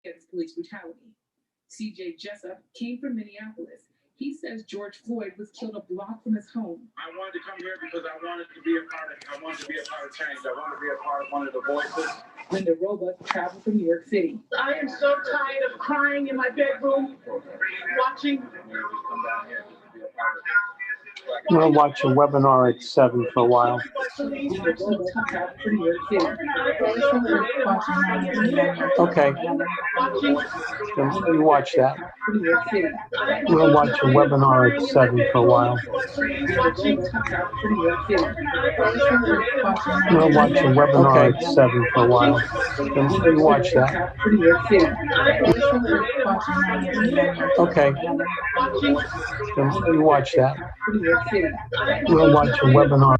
against police brutality. CJ Jessup came from Minneapolis. He says George Floyd was killed a block from his home. I wanted to come here because I wanted to be a part of change. I wanted to be a part of one of the voices. Linda Roebuck traveled from New York City. I am so tired of crying in my bedroom, watching. I'm going to watch a webinar at 7 for a while. Linda Roebuck traveled from New York City. Okay. You watch that. I'm going to watch a webinar at 7 for a while. I'm going to watch a webinar at 7 for a while. You watch that. Okay. You watch that. I'm going to watch a webinar.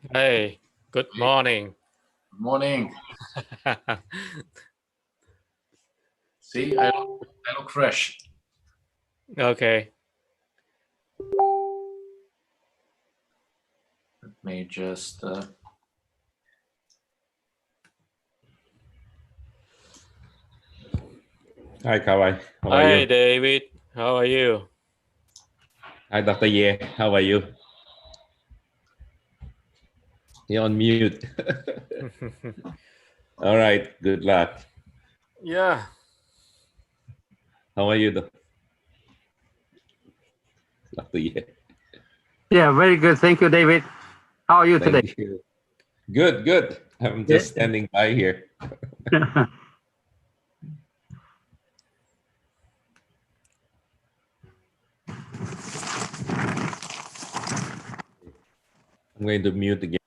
Hey, good morning. Good morning. See, I look fresh. Okay. Let me just. Hi, Kah-Wai. How are Hi, you? David. How are you? Hi, Dr. Ye. How are you? You're on mute. All right. Good luck. Yeah. How are you, Dr. Ye? Yeah, very good. Thank you, David. How are you today? Thank you. Good, good. I'm just standing by here. I'm going to mute again.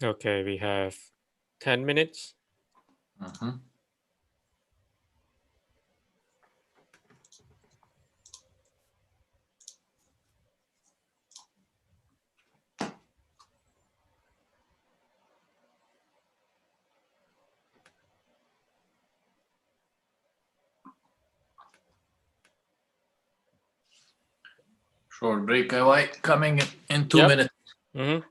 Okay, we have 10 minutes. Mhm. Short break, Kah-Wai, coming in 2 Yep. minutes. Mm-hmm.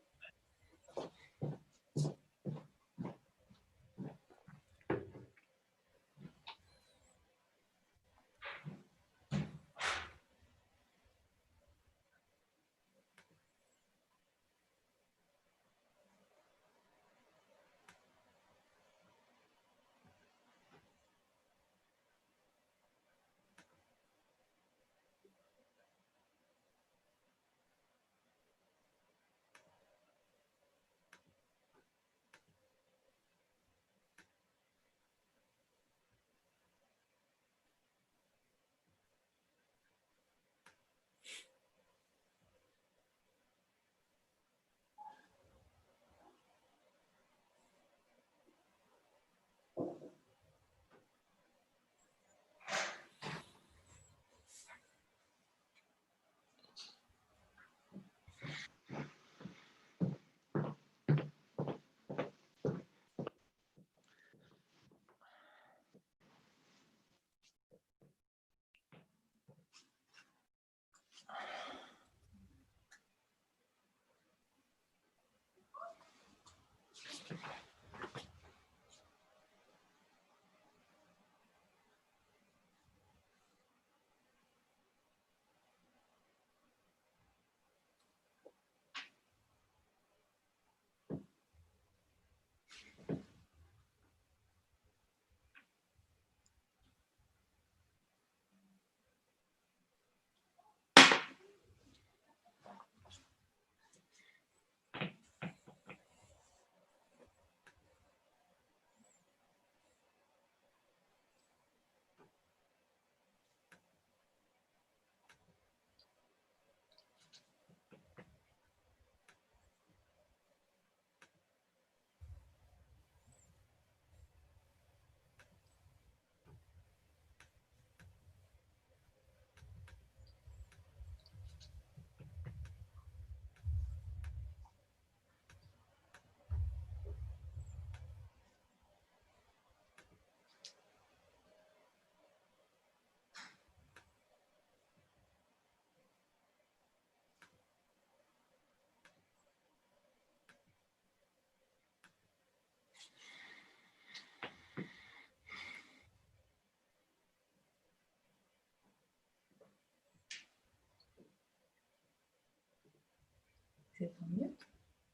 it on mute.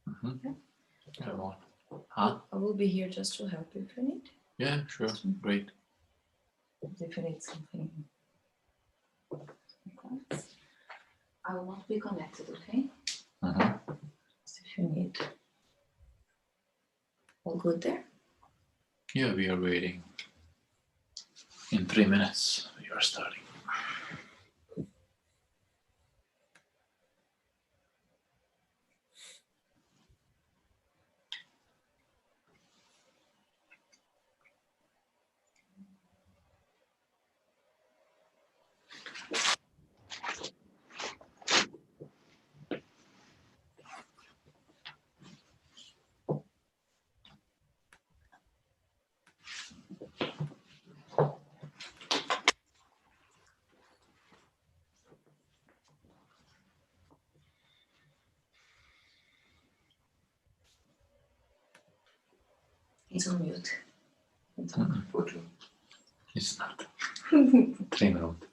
Mm-hmm. Huh? I will be here just to help you if you need. Yeah, sure. Great. If you need something. I will not be connected, okay? Mm-hmm. So if you need. All good there? Yeah, we are waiting. In 3 minutes, we are starting. He's on mute. It's not. 3 minutes.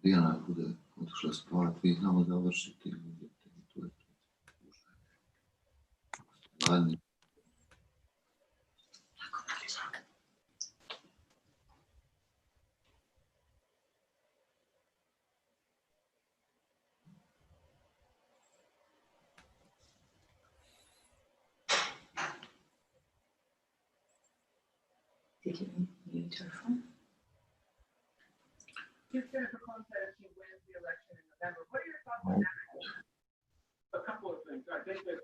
Dijana bude otišla spavati, vi znamo završiti i vidjeti. To je to. Hladni. Did you mute your phone? If Jennifer Contest wins the election in November, what are your thoughts on that? A couple of things. I think that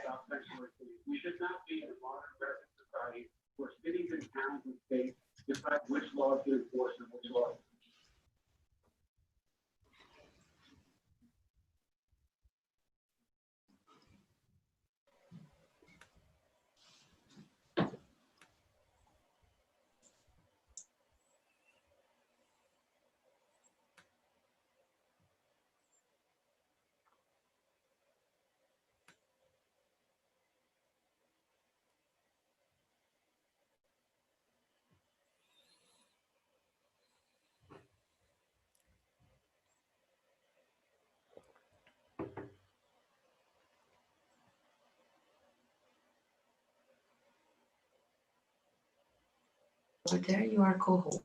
about sexual activity, we should not be in a modern American society where cities and towns and states decide which laws to enforce and which laws. Over there, you are co-host.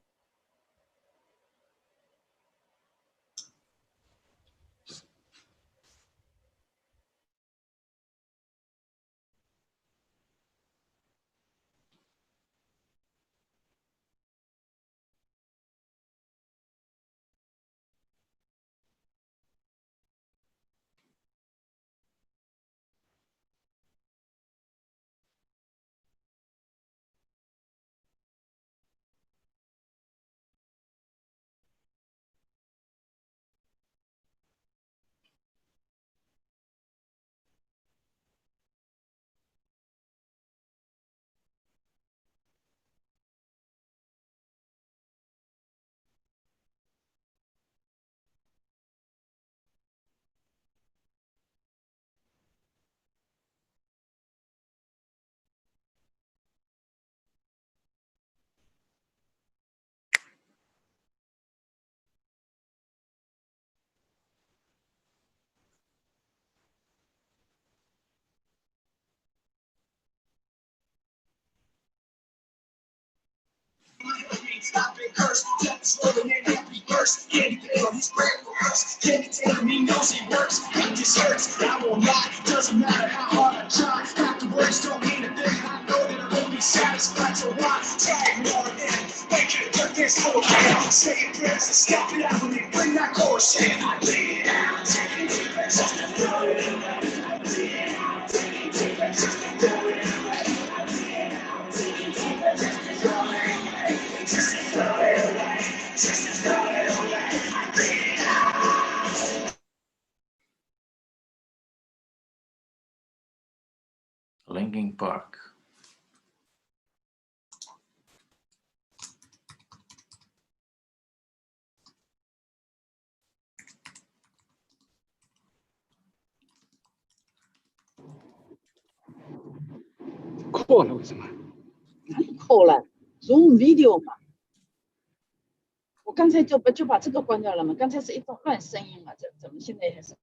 Stop it, curse, death is rolling in every verse. Candy on his brain works. Candy tell me knows he works. It just hurts, I won't lie. Doesn't matter how hard I try. Half the words don't mean a thing. I know that I won't be satisfied. So why try more than make it work this whole thing? Say prayers and stop it out when they bring that chorus in. I bleed it out, take it deep and just throw it away. I bleed it out, take it deep and just throw it away. I bleed it out, take it deep and just throw it away. Just throw it away, just throw it away, I bleed it out. Linkin Park.扣了为什么？扣了，Zoom video 嘛。我刚才就把这个关掉了嘛？刚才是一段乱声音嘛？怎么现在还是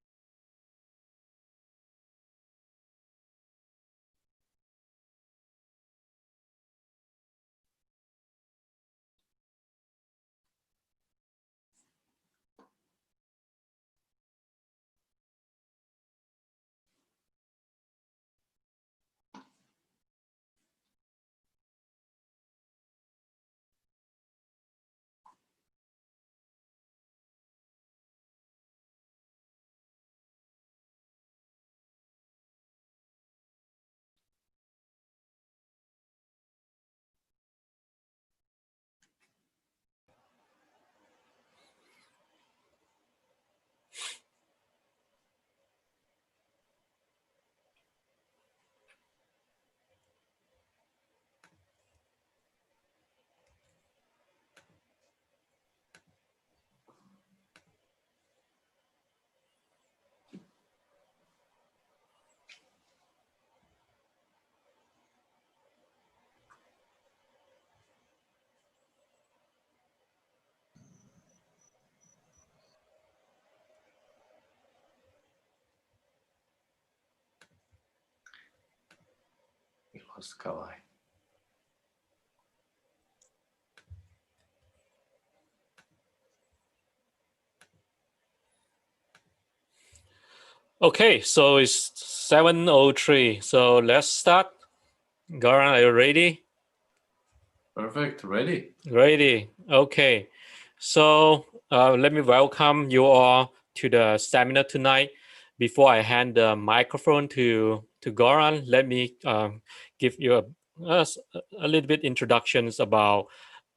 ？We lost Kah-Wai. Okay, so it's 7:03. So let's start. Goran, are you ready? Perfect. Ready? Ready. Okay. So let me welcome you all to the seminar tonight. Before I hand the microphone to Goran, let me give you a little bit introductions about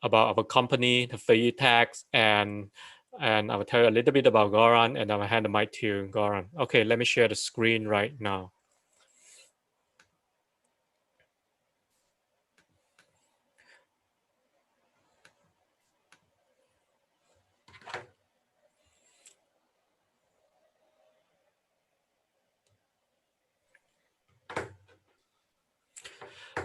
our company, the Feiyu Tax, and I will tell you a little bit about Goran, and I will hand the mic to Goran. Okay, let me share the screen right now.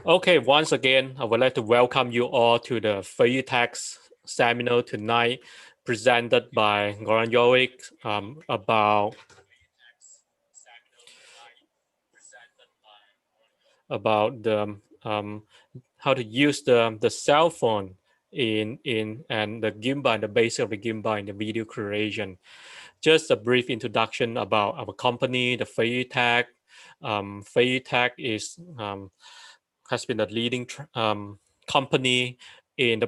Okay, once again, I would like to welcome you all to the Feiyu Tax seminar tonight, presented by Goran Jovic about the how to use the cell phone in and the gimbal, the basic of the gimbal in the video creation. Just a brief introduction about our company, the Feiyu Tax. Feiyu Tax is has been the leading company in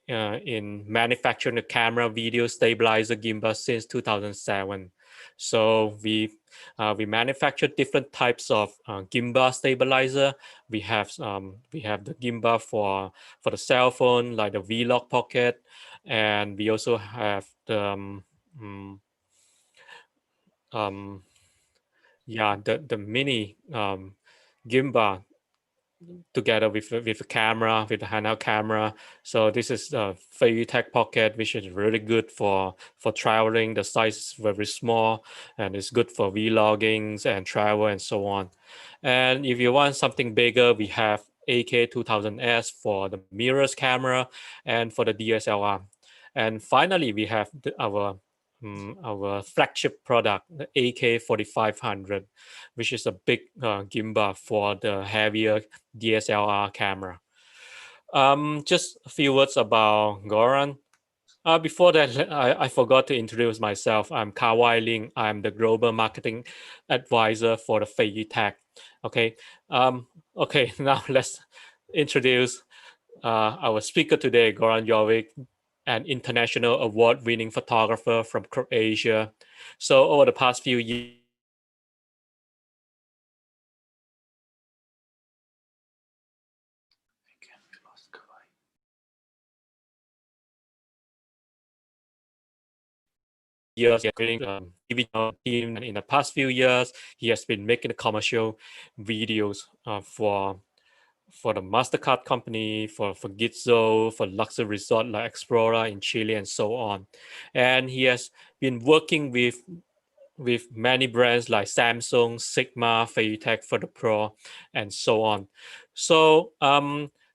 in manufacturing the camera video stabilizer gimbal since 2007. So we manufacture different types of gimbal stabilizer. We have the gimbal for the cell phone, like the Vlog Pocket, and we also have the the mini gimbal together with a camera, with a handheld camera. So this is the Feiyu Tech Pocket, which is really good for traveling. The size is very small and it's good for vlogging and travel and so on. And if you want something bigger, we have AK2000S for the mirrorless camera and for the DSLR. And finally, we have our flagship product, the AK4500, which is a big gimbal for the heavier DSLR camera. Just a few words about Goran. Before that, I forgot to introduce myself. I'm Kah-Wai Ling. I'm the global marketing advisor for the Feiyu Tech. Okay. Okay. Now let's introduce our speaker today, Goran Jovic, an international award-winning photographer from Croatia. So over the past few years, Again, we lost Kah-Wai. years he has been TV team, and in the past few years he has been making commercial videos for the Mastercard company, for Gizzo, for luxury resort like Explora in Chile, and so on. And he has been working with many brands like Samsung, Sigma, Feiyu Tech for the Pro, and so on. So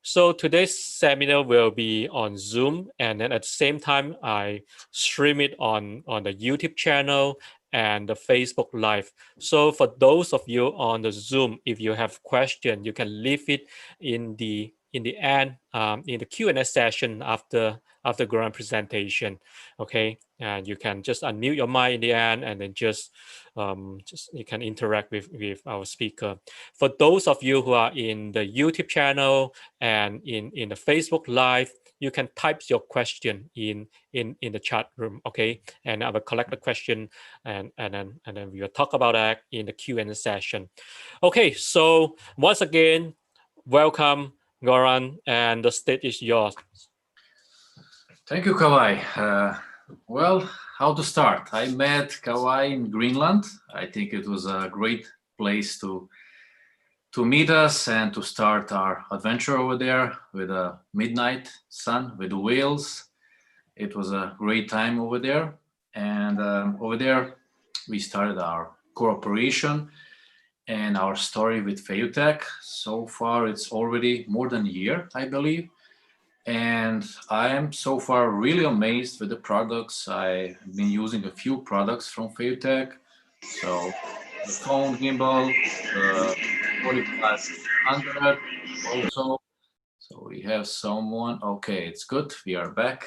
So today's seminar will be on Zoom, and then at the same time, I stream it on the YouTube channel and the Facebook Live. So for those of you on the Zoom, if you have question, you can leave it in the end in the Q&A session after Goran presentation. Okay, and you can just unmute your mic in the end, and then just you can interact with our speaker. For those of you who are in the YouTube channel and in the Facebook Live, you can type your question in the chat room, okay? And I will collect the question and then we will talk about that in the Q&A session. Okay, so once again, welcome, Goran, and the stage is yours. Thank you, Kah-Wai. Well, how to start? I met Kah-Wai in Greenland. I think it was a great place to meet us and to start our adventure over there with a midnight sun, with the whales. It was a great time over there. And over there, we started our cooperation and our story with Feiyu Tech. So far, it's already more than a year, I believe. And I am so far really amazed with the products. I've been using a few products from Feiyu Tech. So the phone gimbal, the 4500 also. So we have someone. Okay, it's good. We are back.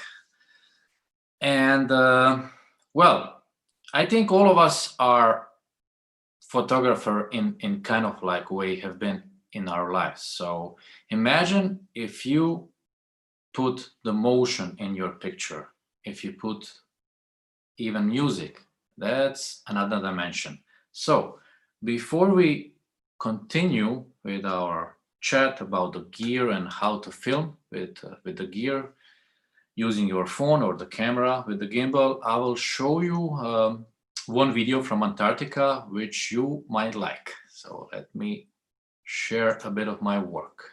And well, I think all of us are photographer in kind of like way have been in our lives. So imagine if you put the motion in your picture, if you put even music, that's another dimension. So before we continue with our chat about the gear and how to film with the gear using your phone or the camera with the gimbal, I will show you one video from Antarctica which you might like. So let me share a bit of my work.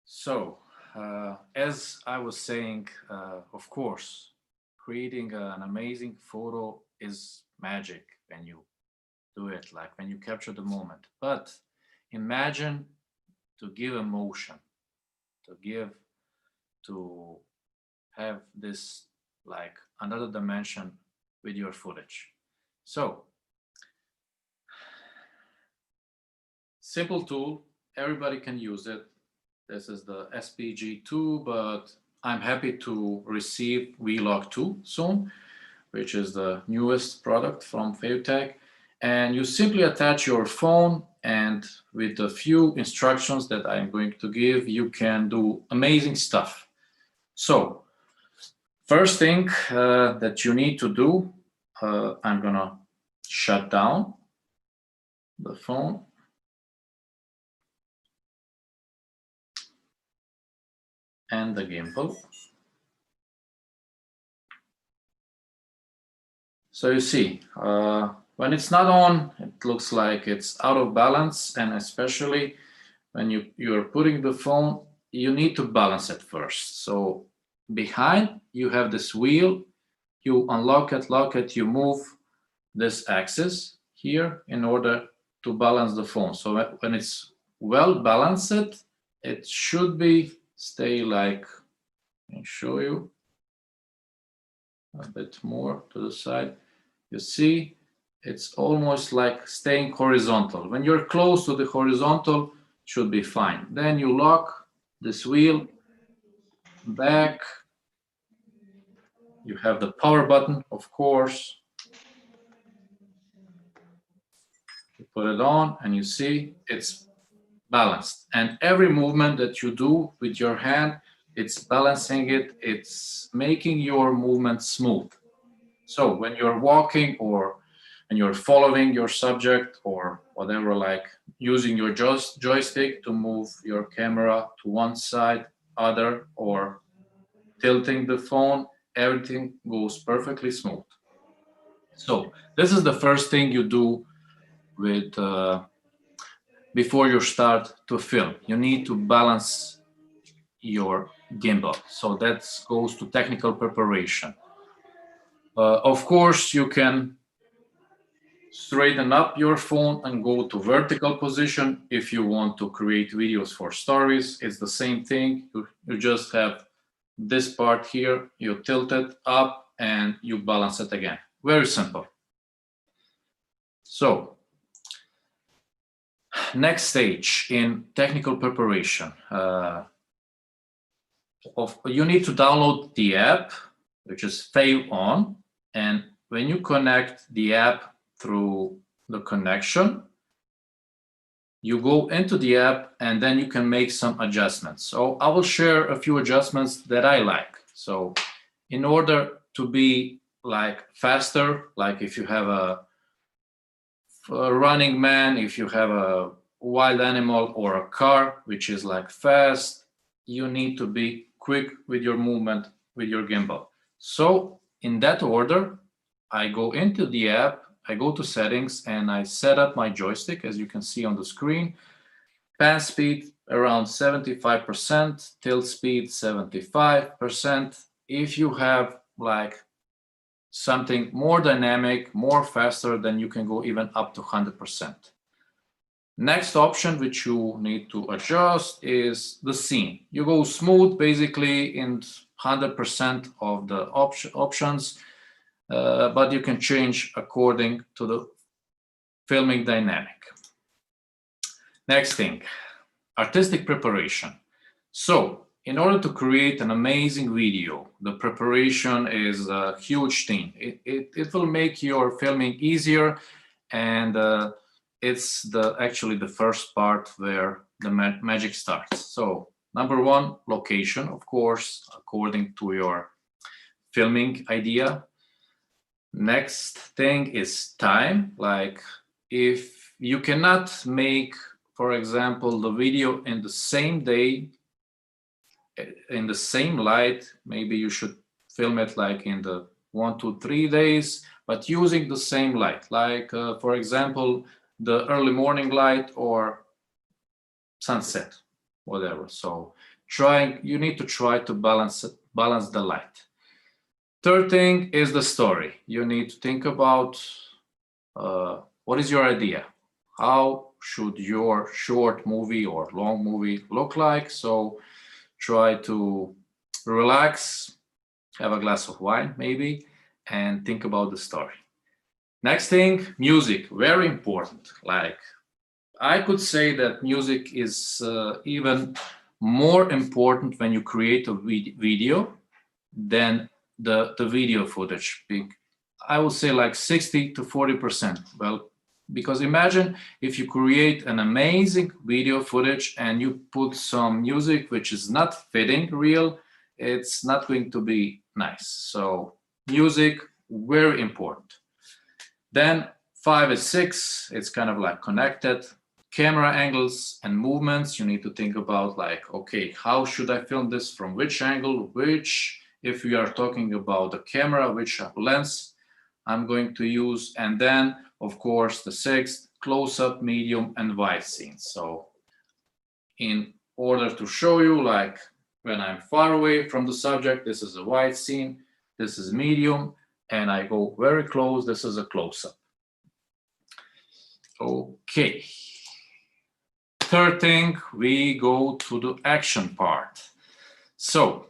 So, as I was saying, of course, creating an amazing photo is magic when you do it, like when you capture the moment. But imagine to give emotion, to have this like another dimension with your footage. So, simple tool, everybody can use it. This is the SPG2, but I'm happy to receive Vlog 2 soon, which is the newest product from Feiyu. And you simply attach your phone, and with a few instructions that I'm going to give, you can do amazing stuff. So, first thing that you need to do, I'm gonna shut down the phone. And the gimbal. So you see, when it's not on, it looks like it's out of balance, and especially when you're putting the phone, you need to balance it first. So behind, you have this wheel, you unlock it, lock it, you move this axis here in order to balance the phone. So when it's well balanced, it should be stay like, let me show you a bit more to the side. You see, it's almost like staying horizontal. When you're close to the horizontal, it should be fine. Then you lock this wheel back. You have the power button, of course. You put it on and you see it's balanced. And every movement that you do with your hand, it's balancing it, it's making your movement smooth. So when you're walking or when you're following your subject or whatever, like using your joystick to move your camera to one side, other, or tilting the phone, everything goes perfectly smooth. So this is the first thing you do with before you start to film. You need to balance your gimbal. So that goes to technical preparation. Of course, you can straighten up your phone and go to vertical position if you want to create videos for stories. It's the same thing. You just have this part here, you tilt it up and you balance it again. Very simple. So, next stage in technical preparation. You need to download the app, which is Feiyu On, and when you connect the app through the connection, you go into the app and then you can make some adjustments. So I will share a few adjustments that I like. So in order to be like faster, like if you have a running man, if you have a wild animal or a car, which is like fast, you need to be quick with your movement with your gimbal. So in that order, I go into the app, I go to settings and I set up my joystick, as you can see on the screen. Pan speed around 75%, tilt speed 75%. If you have like something more dynamic, more faster, then you can go even up to 100%. Next option which you need to adjust is the scene. You go smooth basically in 100% of the options, but you can change according to the filming dynamic. Next thing, artistic preparation. So in order to create an amazing video, the preparation is a huge thing. It will make your filming easier, and it's actually the first part where the magic starts. So number one, location, of course, according to your filming idea. Next thing is time. Like if you cannot make, for example, the video in the same day, in the same light, maybe you should film it like in the 1 to 3 days, but using the same light, like for example, the early morning light or sunset, whatever. So you need to try to balance the light. Third thing is the story. You need to think about what is your idea? How should your short movie or long movie look like. So try to relax, have a glass of wine maybe, and think about the story. Next thing, music, very important. Like, I could say that music is even more important when you create a video than the video footage. I would say like 60 to 40%. Well, because imagine if you create an amazing video footage and you put some music which is not fitting real, it's not going to be nice. So music, very important. Then 5 and 6, it's kind of like connected. Camera angles and movements, you need to think about like, okay, how should I film this, from which angle, which, if we are talking about the camera, which lens I'm going to use. And then, of course, the 6th, close-up, medium, and wide scenes. So in order to show you, like when I'm far away from the subject, this is a wide scene, this is medium, and I go very close, this is a close-up. Okay. Third thing, we go to the action part. So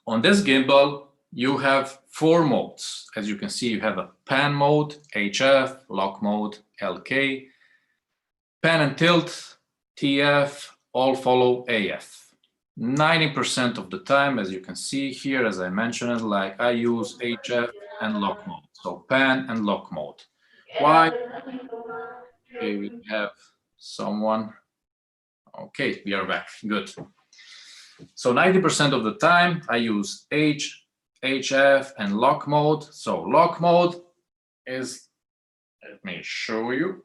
on this gimbal, you have 4 modes. As you can see, you have a pan mode, HF, lock mode, LK, pan and tilt, TF, all follow AF. 90% of the time, as you can see here, as I mentioned, like I use HF and lock mode. So pan and lock mode. Why? Okay, we have someone. Okay, we are back. Good. So 90% of the time I use HF and lock mode. So lock mode is, let me show you.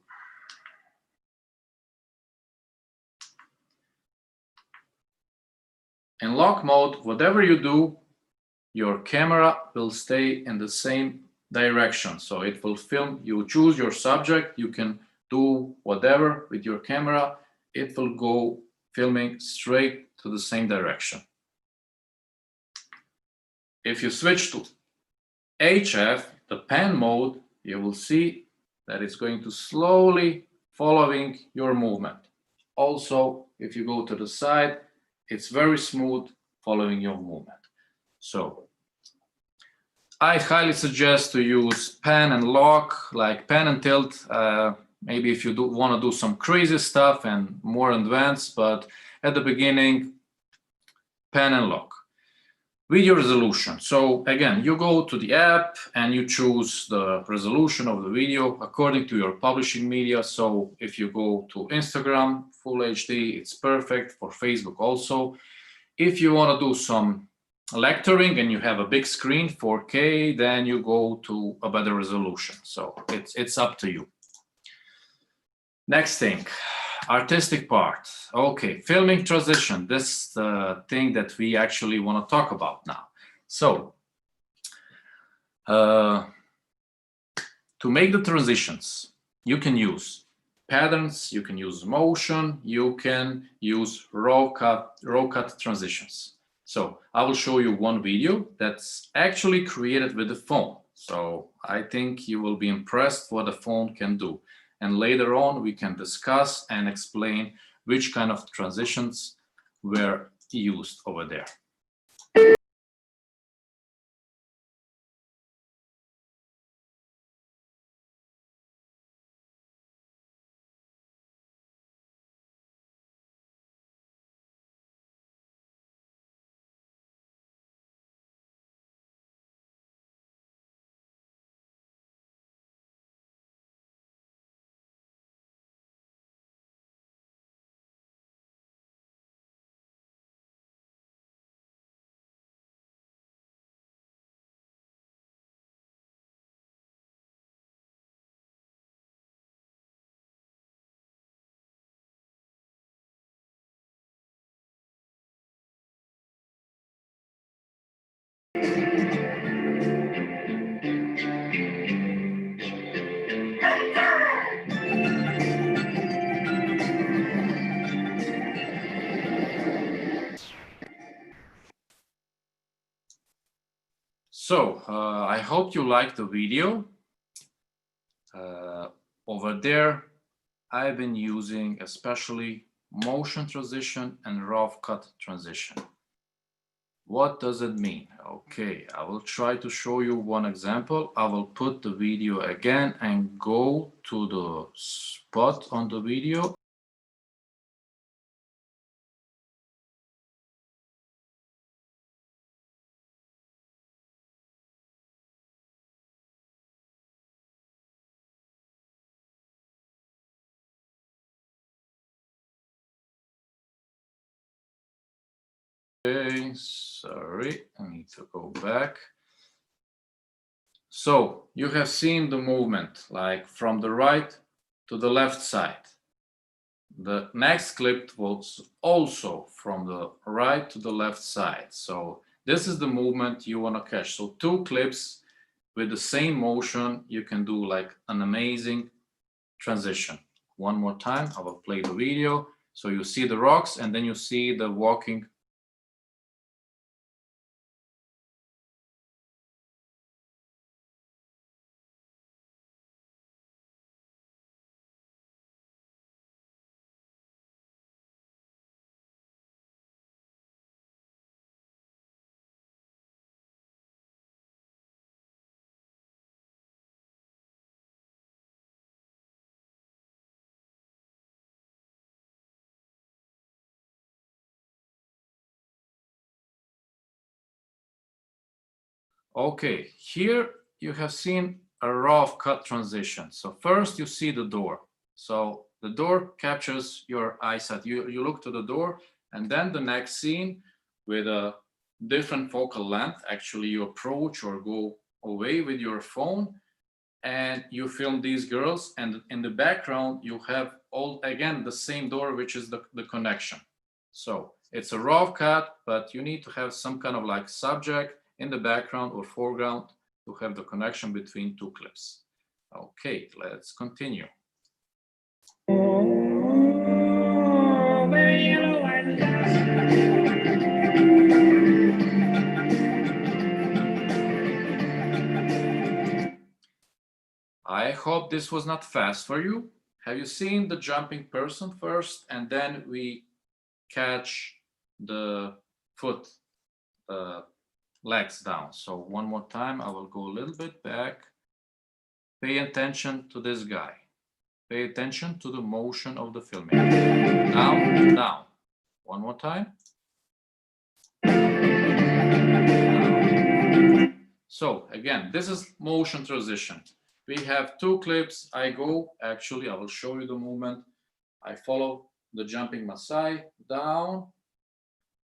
In lock mode, whatever you do, your camera will stay in the same direction. So it will film, you choose your subject, you can do whatever with your camera, it will go filming straight to the same direction. If you switch to HF, the pan mode, you will see that it's going to slowly following your movement. Also, if you go to the side, it's very smooth following your movement. So I highly suggest to use pan and lock, like pan and tilt. Maybe if you want to do some crazy stuff and more advanced, but at the beginning, pan and lock. Video resolution. So again, you go to the app and you choose the resolution of the video according to your publishing media. So if you go to Instagram, full HD, it's perfect. For Facebook also. If you want to do some lecturing and you have a big screen, 4K, then you go to a better resolution. So it's up to you. Next thing, artistic part. Okay, filming transition. This is the thing that we actually want to talk about now. So to make the transitions, you can use patterns, you can use motion, you can use raw cut transitions. So I will show you one video that's actually created with the phone. So I think you will be impressed what the phone can do. And later on, we can discuss and explain which kind of transitions were used over there. So I hope you liked the video. Over there, I've been using especially motion transition and rough cut transition. What does it mean? Okay, I will try to show you one example. I will put the video again and go to the spot on the video. Okay, sorry, I need to go back. So you have seen the movement, like from the right to the left side. The next clip was also from the right to the left side. So this is the movement you want to catch. So 2 clips with the same motion, you can do like an amazing transition. One more time, I will play the video. So you see the rocks and then you see the walking. Okay, here you have seen a rough cut transition. So first you see the door. So the door captures your eyesight. You look to the door, and then the next scene with a different focal length. Actually, you approach or go away with your phone and you film these girls. And in the background, you have all, again, the same door, which is the connection. So it's a rough cut, but you need to have some kind of like subject in the background or foreground to have the connection between 2 clips. Okay, let's continue. I hope this was not fast for you. Have you seen the jumping person first, and then we catch the foot, legs down? So one more time, I will go a little bit back. Pay attention to this guy. Pay attention to the motion of the filming. Down, down. One more time. Down. So again, this is motion transition. We have 2 clips. I will show you the movement. I follow the jumping Maasai down,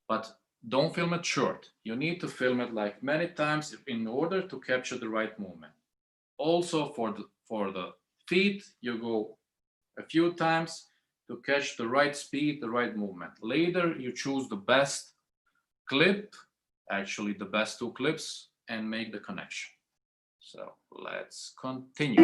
but don't film it short. You need to film it like many times in order to capture the right movement. Also for the feet, you go a few times to catch the right speed, the right movement. Later, you choose the best clip, actually the best 2 clips, and make the connection. So let's continue.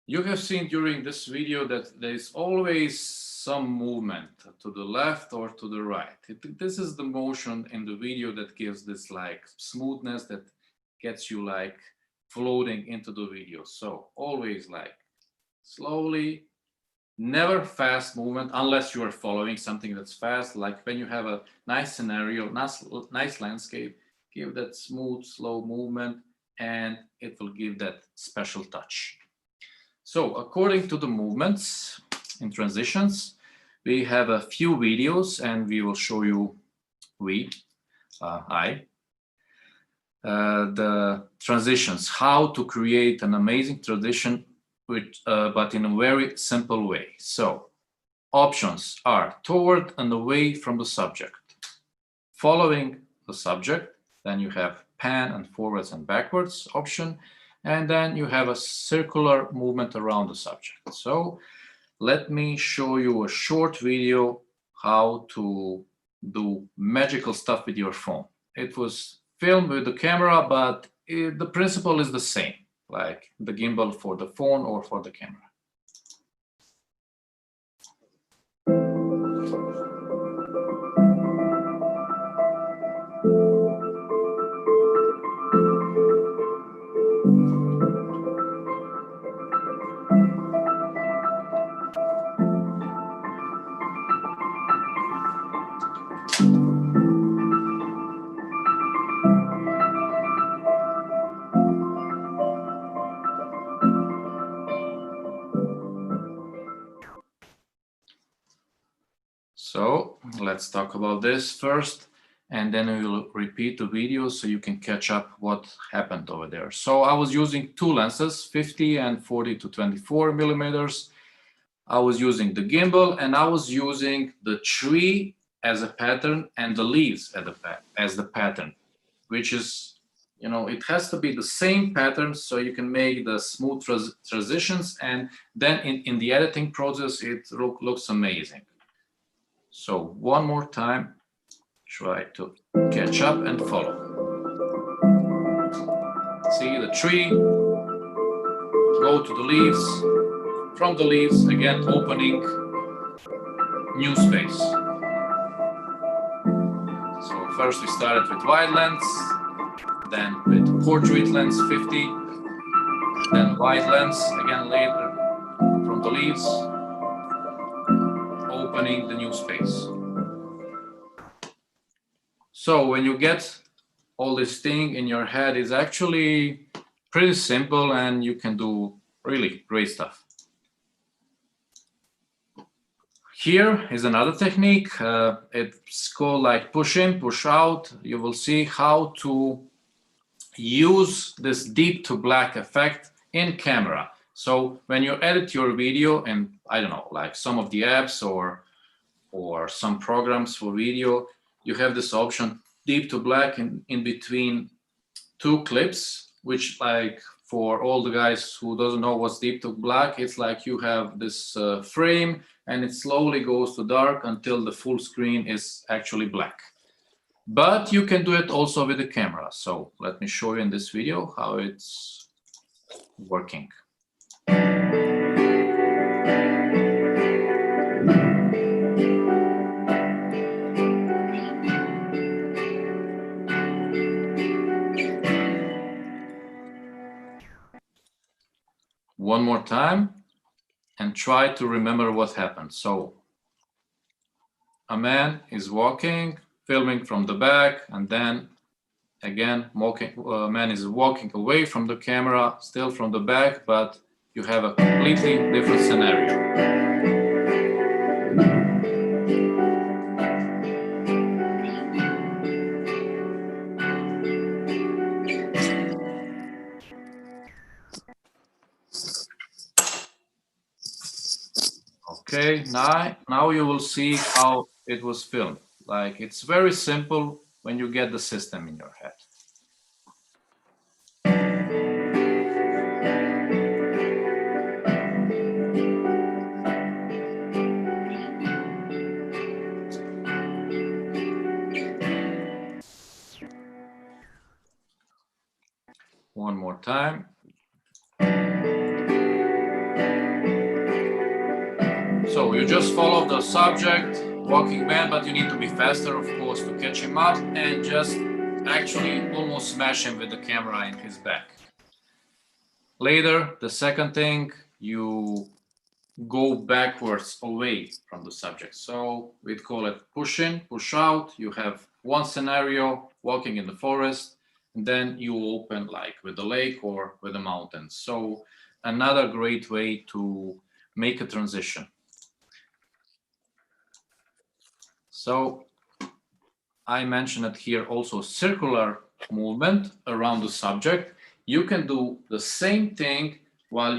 You have seen during this video that there is always some movement to the left or to the right. This is the motion in the video that gives this like smoothness that gets you like floating into the video. So always like slowly, never fast movement unless you are following something that's fast. Like when you have a nice scenario, nice landscape, give that smooth, slow movement and it will give that special touch. So according to the movements in transitions, we have a few videos and we will show you, the transitions, how to create an amazing transition, but in a very simple way. So options are toward and away from the subject, following the subject, then you have pan and forwards and backwards option, and then you have a circular movement around the subject. So let me show you a short video how to do magical stuff with your phone. It was filmed with the camera, but the principle is the same. like the gimbal for the phone or for the camera. So let's talk about this first, and then we will repeat the video so you can catch up what happened over there. So I was using two lenses, 50 and 40 to 24 millimeters. I was using the gimbal, and I was using the tree as a pattern and the leaves as the pattern, which is, you know, it has to be the same pattern so you can make the smooth transitions, and then in the editing process it looks amazing. So one more time, try to catch up and follow. See the tree, go to the leaves, from the leaves again opening new space. So first we started with wide lens, then with portrait lens 50, then wide lens again later from the leaves, opening the new space. So when you get all this thing in your head, is actually pretty simple and you can do really great stuff. Here is another technique. It's called like push in, push out. You will see how to use this deep to black effect in camera. So when you edit your video in, I don't know, like some of the apps or some programs for video, you have this option deep to black in between two clips, which, like, for all the guys who doesn't know what's deep to black, it's like you have this frame and it slowly goes to dark until the full screen is actually black. But you can do it also with the camera. So let me show you in this video how it's working. One more time and try to remember what happened. So a man is walking, filming from the back, and then again, a man is walking away from the camera, still from the back, but you have a completely different scenario. Okay, now you will see how it was filmed. Like, it's very simple when you get the system in your head. One more time. So you just follow the subject, walking man, but you need to be faster, of course, to catch him up and just actually almost smash him with the camera in his back. Later, the second thing, you go backwards away from the subject. So we'd call it push in, push out. You have one scenario, walking in the forest, and then you open like with the lake or with the mountains. So another great way to make a transition. So I mentioned it here also, circular movement around the subject. You can do the same thing while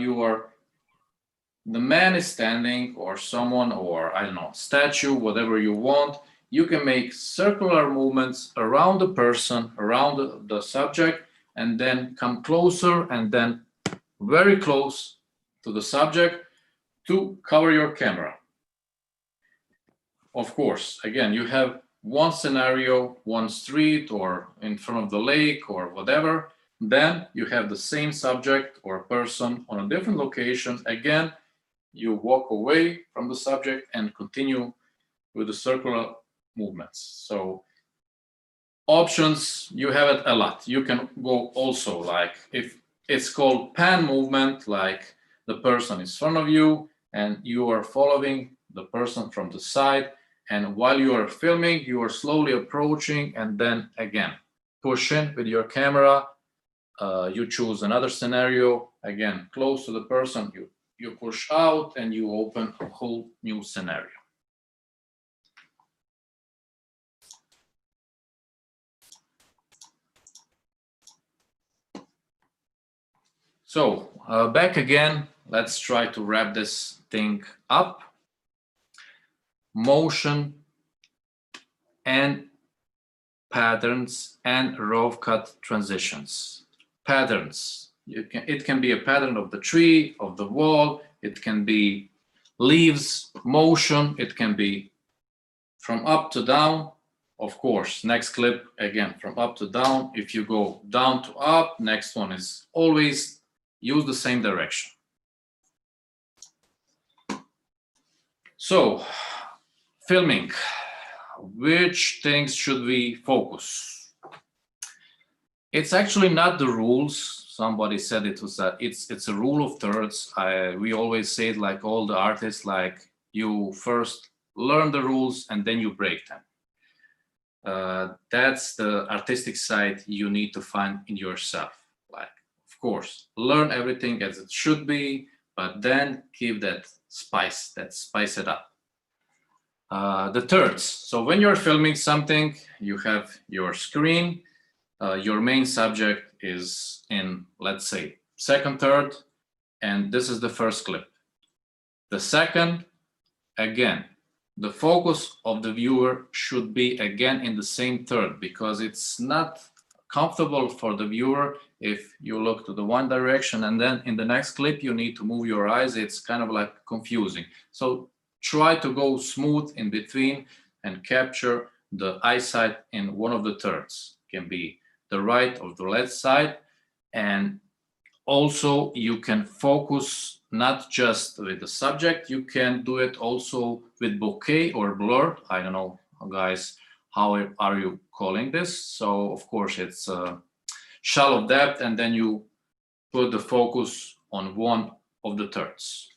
the man is standing, or someone, or I don't know, statue, whatever you want. You can make circular movements around the person, around the subject, and then come closer and then very close to the subject to cover your camera. Of course, again, you have one scenario, one street or in front of the lake or whatever, Then you have the same subject or person on a different location. Again, you walk away from the subject and continue with the circular movements. So options, you have it a lot. You can go also like, if it's called pan movement, like the person is in front of you and you are following the person from the side, and while you are filming, you are slowly approaching and then again push in with your camera. You choose another scenario, again close to the person, you push out and you open a whole new scenario. So back again, let's try to wrap this thing up. Motion and patterns and raw cut transitions. Patterns, it can be a pattern of the tree, of the wall, it can be leaves, motion, it can be from up to down. Of course, next clip, again, from up to down. If you go down to up, next one is always use the same direction. So, filming, which things should we focus? It's actually not the rules. Somebody said it was it's a rule of thirds. We always say it like all the artists, like you first learn the rules and then you break them. That's the artistic side you need to find in yourself. Like, of course, learn everything as it should be, but then give that spice it up. The thirds. So when you're filming something, you have your screen, your main subject is in, let's say, second third, and this is the first clip. The second, again, the focus of the viewer should be again in the same third, because it's not comfortable for the viewer if you look to the one direction and then in the next clip you need to move your eyes. It's kind of like confusing. So try to go smooth in between and capture the eyesight in one of the thirds. It can be the right or the left side. And also you can focus not just with the subject, you can do it also with bokeh or blur. I don't know, guys, how are you calling this? So of course it's shallow depth, and then you put the focus on one of the thirds.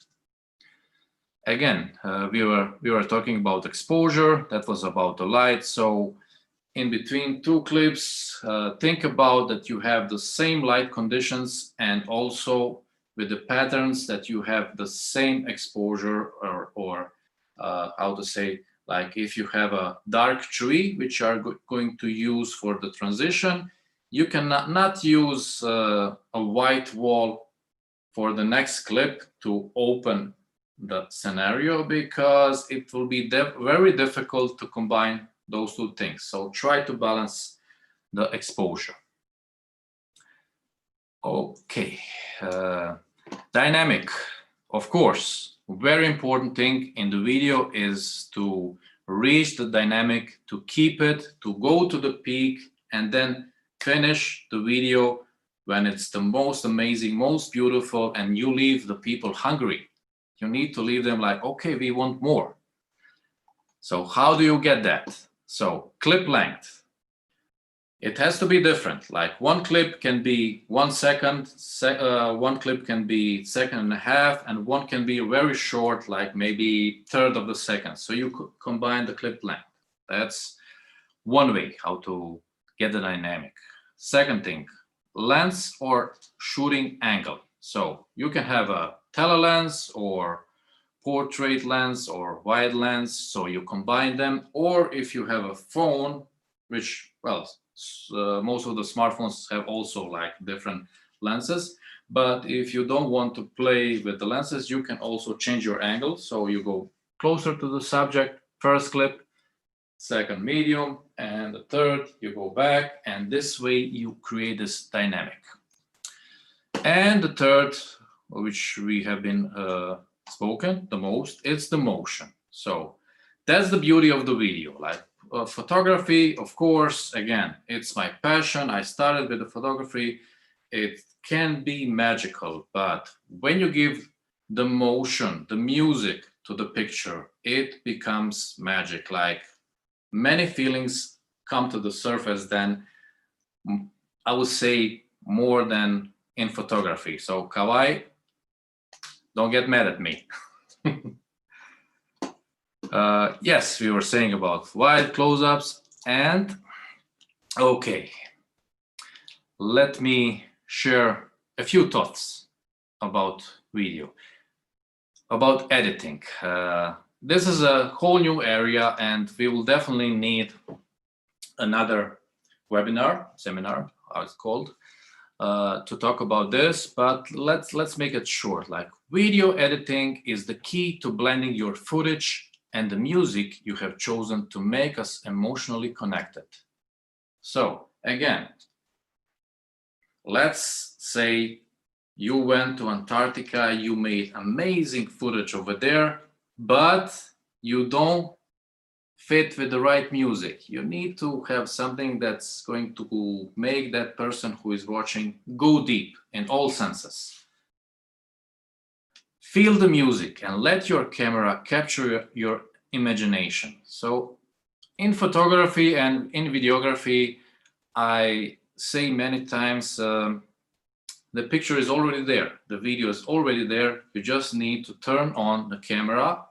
Again, we were talking about exposure. That was about the light. So in between two clips, think about that you have the same light conditions, and also with the patterns that you have the same exposure, or how to say, like if you have a dark tree, which you are going to use for the transition, you cannot not use a white wall for the next clip to open the scenario, because it will be very difficult to combine those two things. So try to balance the exposure. Okay, dynamic, of course, very important thing in the video is to reach the dynamic, to keep it, to go to the peak, and then finish the video when it's the most amazing, most beautiful, and you leave the people hungry. You need to leave them like, okay, we want more. So how do you get that? So clip length, it has to be different. Like one clip can be 1 second, one clip can be 1.5 seconds, and one can be very short, like maybe third of the second. So you could combine the clip length. That's one way how to get the dynamic. Second thing, lens or shooting angle. So you can have a telelens or portrait lens or wide lens, so you combine them. Or if you have a phone, which, well, most of the smartphones have also like different lenses, but if you don't want to play with the lenses, you can also change your angle. So you go closer to the subject, first clip, second medium, and the third you go back, and this way you create this dynamic. And the third, which we have been spoken the most, it's the motion. So that's the beauty of the video. Like photography, of course, again, it's my passion. I started with the photography it can be magical, but when you give the motion, the music to the picture, it becomes magic. Like many feelings come to the surface than, I would say, more than in photography. So Kah-Wai, don't get mad at me. Yes, we were saying about wide close-ups, and okay, let me share a few thoughts about video, about editing. This is a whole new area, and we will definitely need another webinar, seminar, how it's called, to talk about this. But let's make it short. Like, video editing is the key to blending your footage and the music you have chosen to make us emotionally connected. So again, let's say you went to Antarctica, you made amazing footage over there, but you don't fit with the right music. You need to have something that's going to make that person who is watching go deep in all senses. Feel the music and let your camera capture your imagination. So in photography and in videography, I say many times, the picture is already there. The video is already there. You just need to turn on the camera,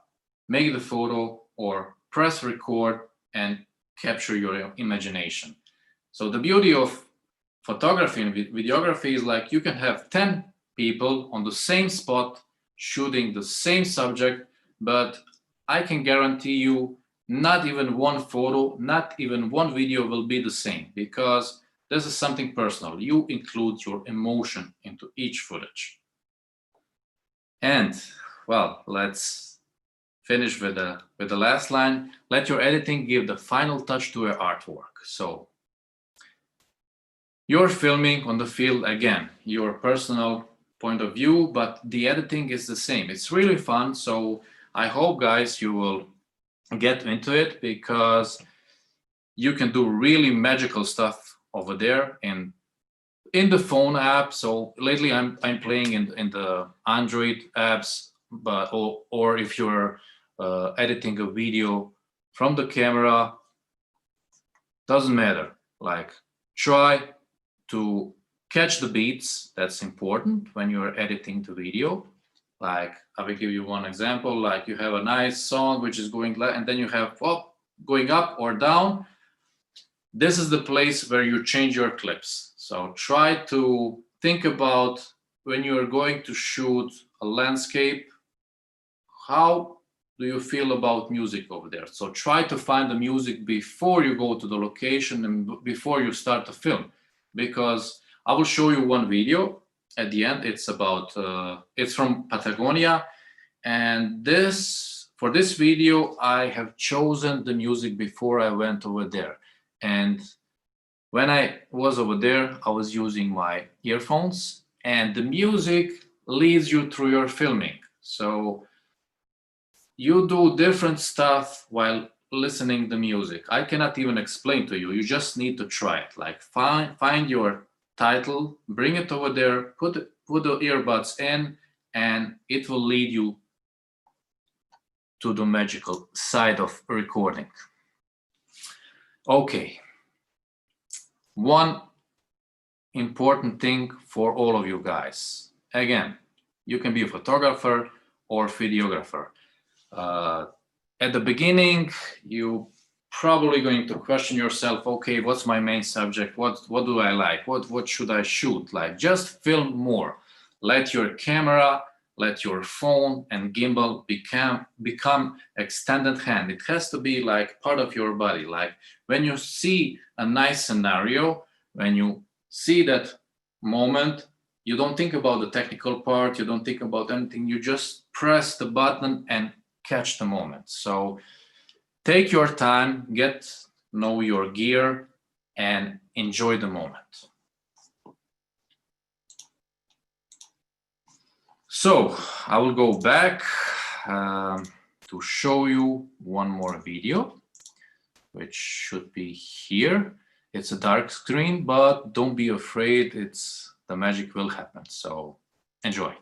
make the photo, or press record and capture your imagination. So the beauty of photography and videography is like you can have 10 people on the same spot shooting the same subject, but I can guarantee you not even one photo, not even one video will be the same, because this is something personal. You include your emotion into each footage. And well, let's finish with the last line. Let your editing give the final touch to your artwork. So you're filming on the field, again, your personal point of view, but the editing is the same. It's really fun. So I hope, guys, you will get into it, because you can do really magical stuff over there in the phone app. So lately I'm playing in the Android apps, but or if you're editing a video from the camera, doesn't matter. Like, try to catch the beats. That's important when you're editing the video. Like, I will give you one example. Like, you have a nice song which is going, and then you have going up or down. This is the place where you change your clips. So try to think about, when you're going to shoot a landscape, how do you feel about music over there? So try to find the music before you go to the location and before you start the film, because I will show you one video at the end. It's about, it's from Patagonia, and for this video, I have chosen the music before I went over there. And when I was over there, I was using my earphones, and the music leads you through your filming. So you do different stuff while listening the music. I cannot even explain to you. You just need to try it. Like, find your title, bring it over there, put the earbuds in, and it will lead you to the magical side of recording. Okay. One important thing for all of you guys. Again, you can be a photographer or videographer. At the beginning, you probably going to question yourself, okay, what's my main subject? What do I like? What should I shoot? Like, just film more. Let your camera, let your phone and gimbal become extended hand. It has to be like part of your body. Like, when you see a nice scenario, when you see that moment, you don't think about the technical part, you don't think about anything, you just press the button and catch the moment. So take your time, know your gear, and enjoy the moment. So I will go back to show you one more video, which should be here. It's a dark screen, but don't be afraid. It's the magic will happen. So enjoy.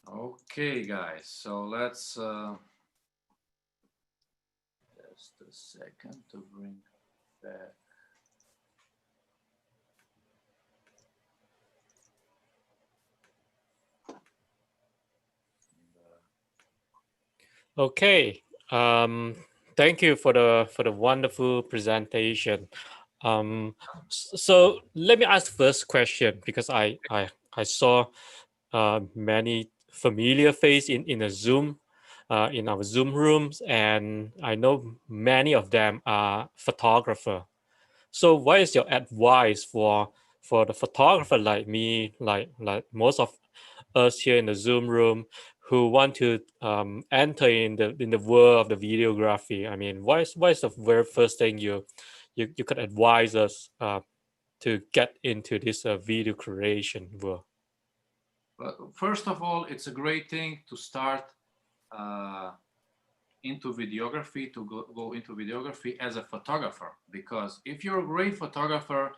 Okay, guys, so let's just a second to bring back. Okay. Thank you for the wonderful presentation. So let me ask first question because I saw many familiar face in a Zoom in our Zoom rooms, and I know many of them are photographer. So what is your advice for the photographer like me, like most of us here in the Zoom room, who want to enter in the world of the videography? I mean, what is the very first thing you could advise us to get into this video creation world? Well, first of all, it's a great thing to start into videography to go into videography as a photographer, because if you're a great photographer,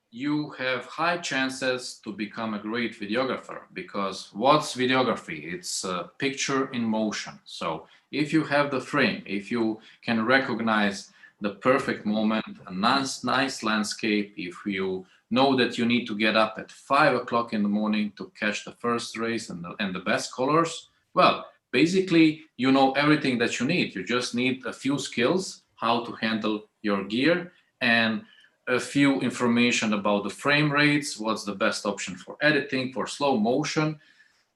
you have high chances to become a great videographer. Because what's videography? It's a picture in motion. So if you have the frame, if you can recognize the perfect moment, a nice landscape, if you know that you need to get up at 5 o'clock in the morning to catch the first race and the best colors, well, basically you know everything that you need. You just need a few skills, how to handle your gear, and a few information about the frame rates, what's the best option for editing, for slow motion.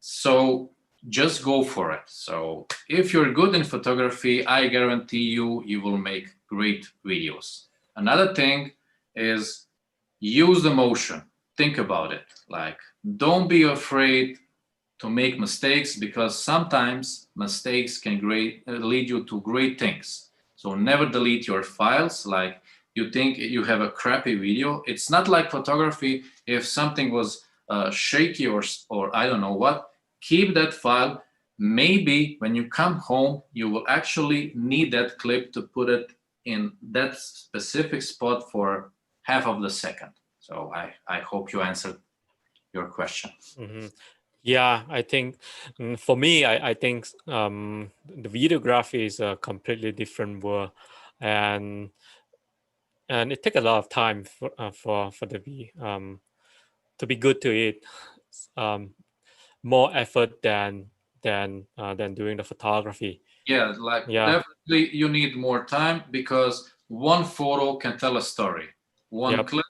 So just go for it. So if you're good in photography, I guarantee you will make great videos. Another thing is use the motion. Think about it. Like, don't be afraid to make mistakes, because sometimes mistakes can lead you to great things. So never delete your files. Like, you think you have a crappy video. It's not like photography. If something was shaky or I don't know what, keep that file. Maybe when you come home, you will actually need that clip to put it in that specific spot for half of the second. So I hope you answered your question. Mm-hmm. Yeah, I think for me, I think the videography is a completely different world, and it takes a lot of time for to be good to it. More effort than doing the photography. Yeah, like Yeah. definitely you need more time, because one photo can tell a story. One Yep. clip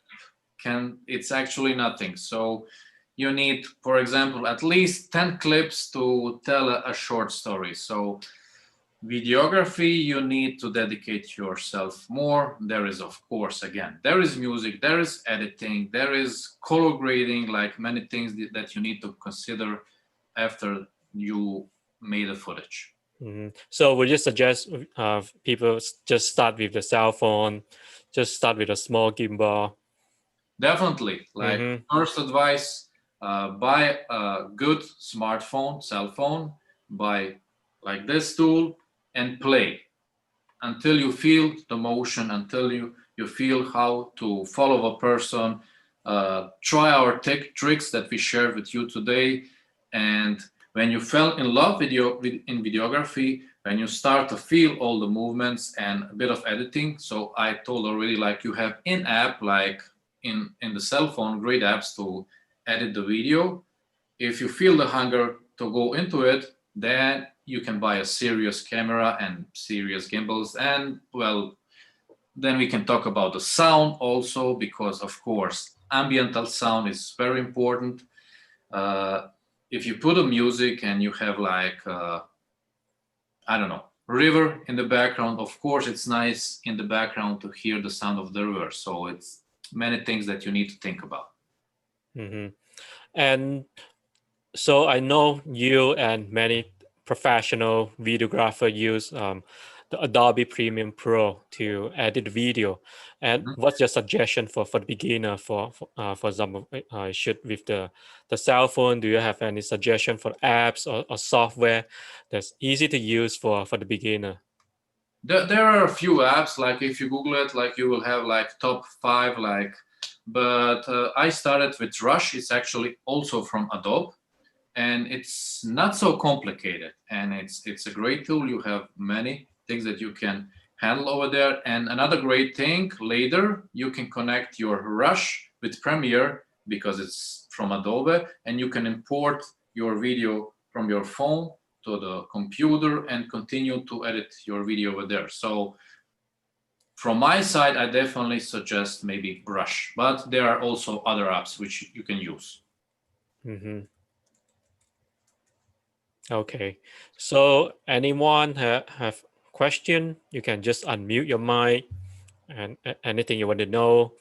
it's actually nothing. So you need, for example, at least 10 clips to tell a short story. So videography, you need to dedicate yourself more. There is, of course, again, there is music, there is editing, there is color grading, like many things that you need to consider after you made a footage. Mm-hmm. So would you suggest people just start with the cell phone, just start with a small gimbal? Definitely. Like, first advice, buy a good smartphone, cell phone, buy like this tool and play until you feel the motion, until you feel how to follow a person. Try our tricks that we shared with you today. And when you fell in love in videography, when you start to feel all the movements and a bit of editing, so I told already, like, you have in-app, like in the cell phone, great apps to edit the video. If you feel the hunger to go into it, then you can buy a serious camera and serious gimbals. And well, then we can talk about the sound also, because of course ambiental sound is very important. If you put a music and you have like I don't know, river in the background, of course it's nice in the background to hear the sound of the river. So it's many things that you need to think about. Mm-hmm. And so I know you and many professional videographer use the Adobe Premiere Pro to edit video. And what's your suggestion for the beginner? For example, shoot with the cell phone. Do you have any suggestion for apps or software that's easy to use for the beginner? There are a few apps, like if you Google it, like you will have like top 5, like, but I started with Rush. It's actually also from Adobe, and it's not so complicated, and it's a great tool. You have many things that you can handle over there. And another great thing, later you can connect your Rush with Premiere, because it's from Adobe, and you can import your video from your phone to the computer and continue to edit your video over there. So from my side, I definitely suggest maybe Rush, but there are also other apps which you can use. Mm-hmm. Okay, so anyone have question, you can just unmute your mic and anything you want to know.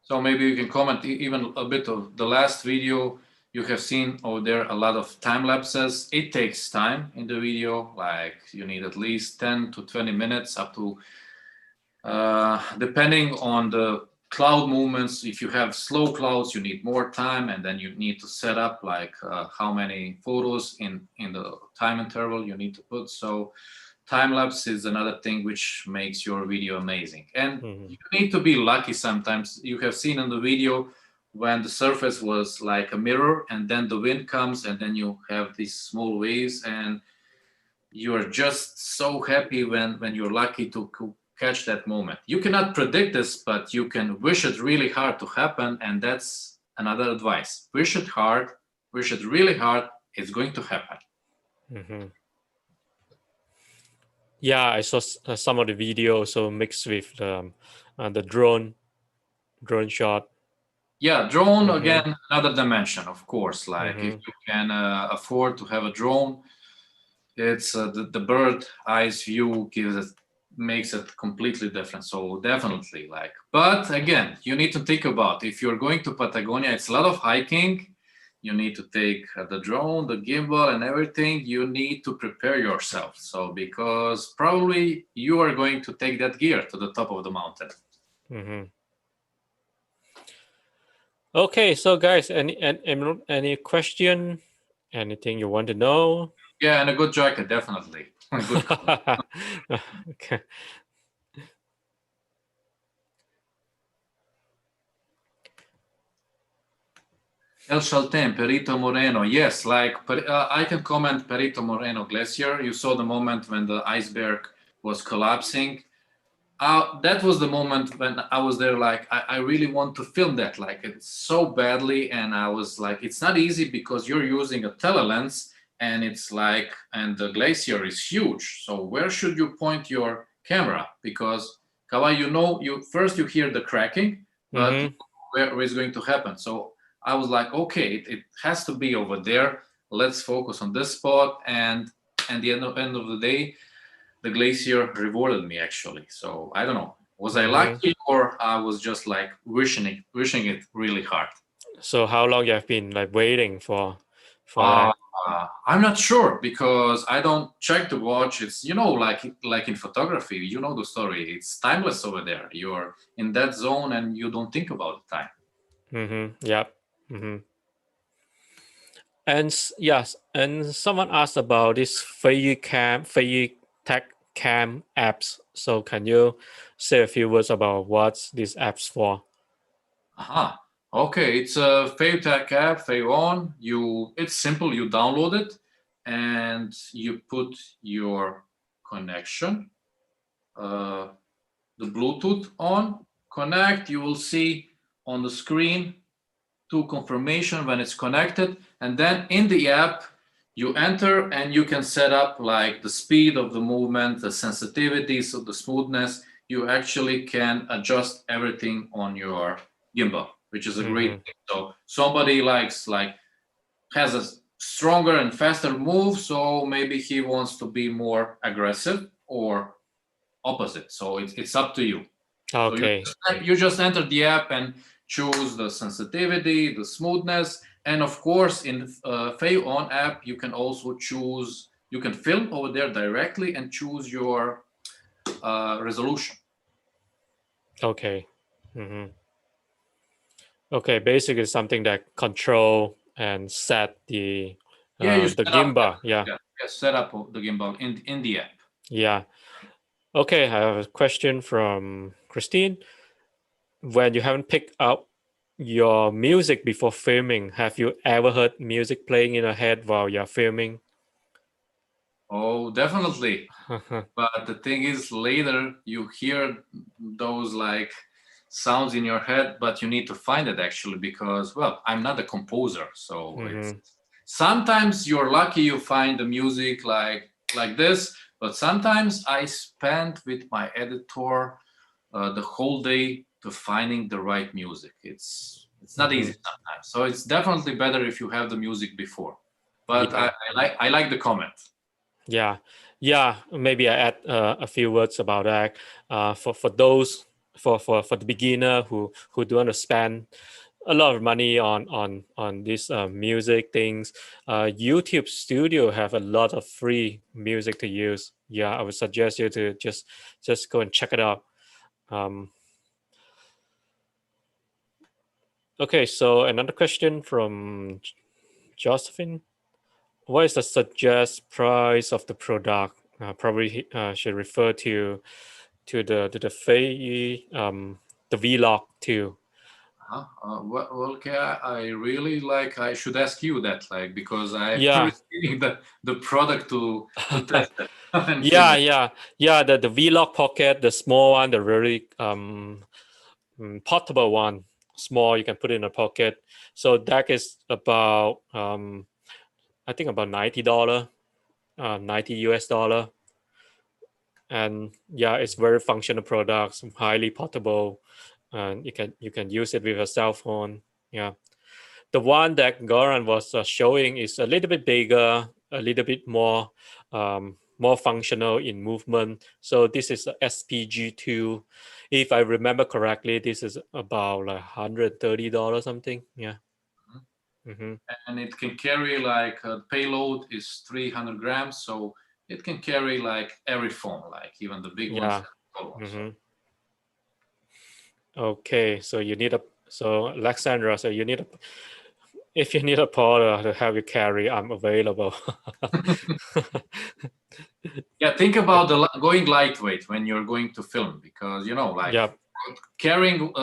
So maybe you can comment even a bit of the last video. You have seen over there a lot of time lapses. It takes time in the video, like you need at least 10 to 20 minutes up to, depending on the cloud movements. If you have slow clouds, you need more time, and then you need to set up like how many photos in the time interval you need to put. So time lapse is another thing which makes your video amazing. And you need to be lucky sometimes. You have seen in the video when the surface was like a mirror, and then the wind comes, and then you have these small waves, and you're just so happy when you're lucky to catch that moment. You cannot predict this, but you can wish it really hard to happen, and that's another advice. Wish it hard, wish it really hard, it's going to happen. Yeah, I saw some of the video, so mixed with the drone shot. Yeah, drone, again, another dimension, of course. Like if you can afford to have a drone, it's the bird eyes view makes it completely different. So definitely, like, but again, you need to think about if you're going to Patagonia, it's a lot of hiking. You need to take the drone, the gimbal, and everything. You need to prepare yourself. So because probably you are going to take that gear to the top of the mountain. Okay, so guys, any question? Anything you want to know? Yeah, and a good jacket, definitely. Good. Okay. El Chaltén, Perito Moreno. Yes, like I can comment Perito Moreno Glacier. You saw the moment when the iceberg was collapsing. That was the moment when I was there, like, I really want to film that, like, it's so badly. And I was like, it's not easy because you're using a telelens and it's like, and the glacier is huge. So where should you point your camera? Because Kah-Wai, you first you hear the cracking, but where is going to happen? So I was like, okay, it has to be over there. Let's focus on this spot. And at the end of the day, the glacier rewarded me, actually. So I don't know, was I lucky or I was just like wishing it really hard? So how long you have been like waiting for that? I'm not sure because I don't check the watch. It's like in photography, you know the story. It's timeless over there. You're in that zone and you don't think about the time. Yep. And yes, and someone asked about this Feiyu Tech Cam apps. So can you say a few words about what's these apps for? Okay, it's a Feiyu Tech app, Feiyu on. It's simple. You download it and you put your connection, the Bluetooth on, connect. You will see on the screen two confirmation when it's connected, and then in the app you enter and you can set up like the speed of the movement, the sensitivities of the smoothness. You actually can adjust everything on your gimbal, which is a great thing. So somebody has a stronger and faster move, so maybe he wants to be more aggressive or opposite. So it's up to you. Okay. So you just enter the app and choose the sensitivity, the smoothness, and of course in Feiyu on app you can also choose. You can film over there directly and choose your resolution. Okay. Okay, basically something that control and set the gimbal. Set up the gimbal in the app. Yeah. Okay, I have a question from Christine. When you haven't picked up your music before filming, have you ever heard music playing in your head while you're filming? Oh, definitely. But the thing is, later you hear those like sounds in your head, but you need to find it actually because, well, I'm not a composer. So sometimes you're lucky you find the music like this, but sometimes I spend with my editor the whole day to finding the right music. It's not easy sometimes. So it's definitely better if you have the music before. But yeah. I like the comment. Yeah. Maybe I add a few words about that. For those for the beginner who don't want to spend a lot of money on these music things, YouTube Studio have a lot of free music to use. Yeah, I would suggest you to just go and check it out. Okay, so another question from Josephine. What is the suggest price of the product? Probably should refer to the Feiyu the Vlog too. Well, okay, I really like. I should ask you that, like, because I'm Yeah. receiving the product to test it. And film Yeah, it. yeah. The Vlog Pocket, the small one, the really portable one, small. You can put it in a pocket. So that is about I think about $90, 90 US dollar. And yeah, it's very functional products, highly portable, and you can use it with a cell phone. Yeah, the one that Goran was showing is a little bit bigger, a little bit more functional in movement. So this is a SPG2. If I remember correctly, this is about like $130 something. Yeah. Mm-hmm. And it can carry like payload is 300 grams, so it can carry like every phone, like even the big ones. Yeah. Mm-hmm. Okay, so you need so Alexandra, so you need if you need a porter to have you carry, I'm available. Yeah, think about going lightweight when you're going to film, because like Yeah. carrying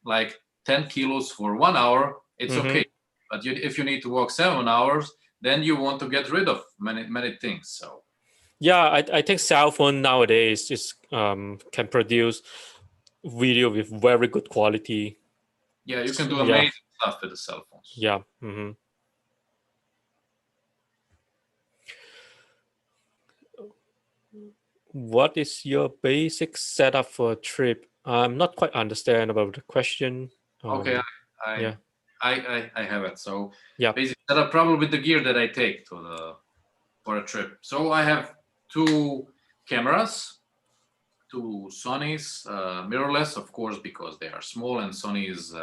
like 10 kilos for 1 hour, it's Mm-hmm. okay. But if you need to walk 7 hours, then you want to get rid of many things. So Yeah, I think cell phone nowadays is can produce video with very good quality. yeah, you can do Yeah. amazing stuff with the cell phones. Yeah. Mm-hmm. What is your basic setup for a trip? I'm not quite understand about the question. Okay, Yeah. I have it. So Yeah. basic setup probably with the gear that I take for a trip. So I have 2 cameras, 2 Sonys, mirrorless, of course, because they are small, and Sony is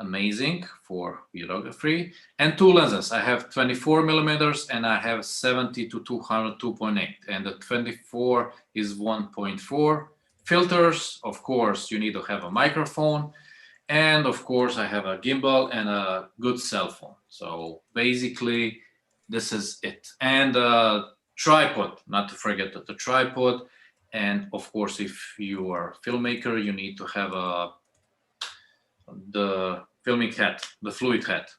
amazing for videography, and 2 lenses. I have 24 millimeters and I have 70 to 200 2.8, and the 24 is 1.4. Filters, of course, you need to have a microphone, and of course I have a gimbal and a good cell phone. So basically this is it. And a tripod, not to forget the tripod. And of course, if you are a filmmaker, you need to have the filming hat, the fluid hat.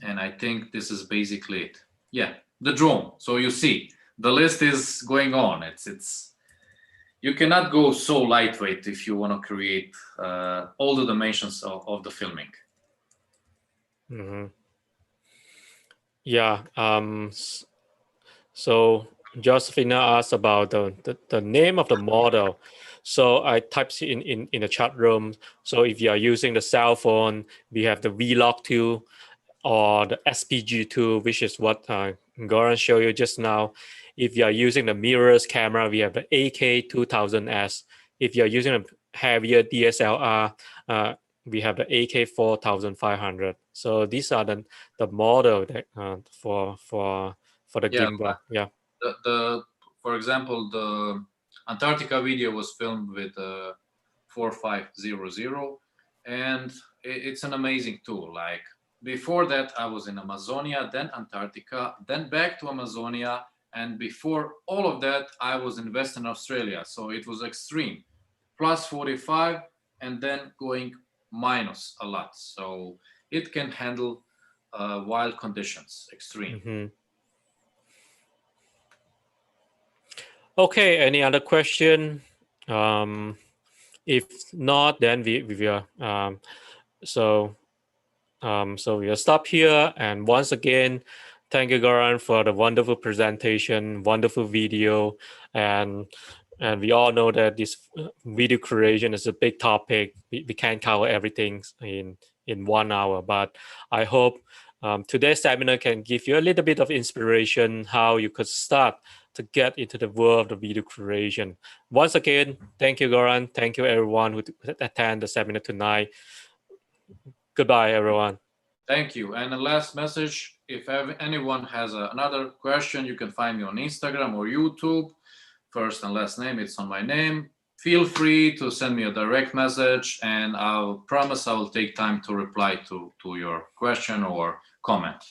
And I think this is basically it. Yeah, the drone. So you see, the list is going on. It's you cannot go so lightweight if you want to create all the dimensions of the filming. Mm-hmm. Yeah. So Josephina asked about the name of the model. So I typed in the chat room. So if you are using the cell phone, we have the Vlog 2 or the SPG2, which is what Goran showed you just now. If you are using the mirrorless camera, we have the AK2000S. If you are using a heavier DSLR, we have the AK4500. So these are the model that for the gimbal. Yeah. The for example, the Antarctica video was filmed with 4500, and it's an amazing tool. Like before that, I was in Amazonia, then Antarctica, then back to Amazonia, and before all of that, I was in Western Australia. So it was extreme, plus 45, and then going minus a lot. So it can handle wild conditions, extreme. Mm-hmm. Okay, any other question? If not, then we will so we'll stop here. And once again, thank you, Goran, for the wonderful presentation, wonderful video, and we all know that this video creation is a big topic. We can't cover everything in 1 hour, but I hope today's seminar can give you a little bit of inspiration how you could start to get into the world of video creation. Once again, thank you, Goran. Thank you, everyone who attend the seminar tonight. Goodbye, everyone. Thank you. And the last message, if anyone has another question, you can find me on Instagram or YouTube. First and last name, it's on my name. feel free to send me a direct message, and I'll promise I will take time to reply to your question or comment.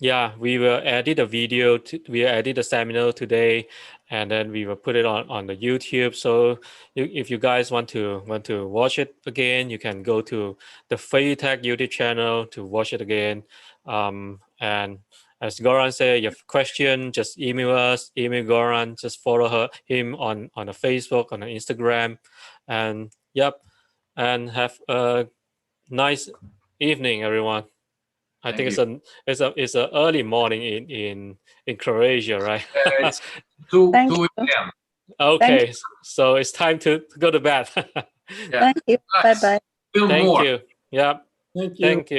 Yeah, we will edit a video. We edit a seminar today, and then we will put it on the YouTube. So if you guys want to watch it again, you can go to the Feiyu Tech YouTube channel to watch it again. And as Goran said, if you have a question, just email us, email Goran, just follow him on the Facebook, on the Instagram, and yep, and have a nice evening, everyone. I think it's a early morning in Croatia, right? It's 2 Thank 2 you. a.m. Okay, so it's time to go to bed. Yeah. Thank you. Bye bye. Still Thank more. you. Yeah. Thank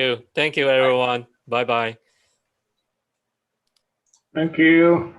you, everyone. Bye bye. Thank you.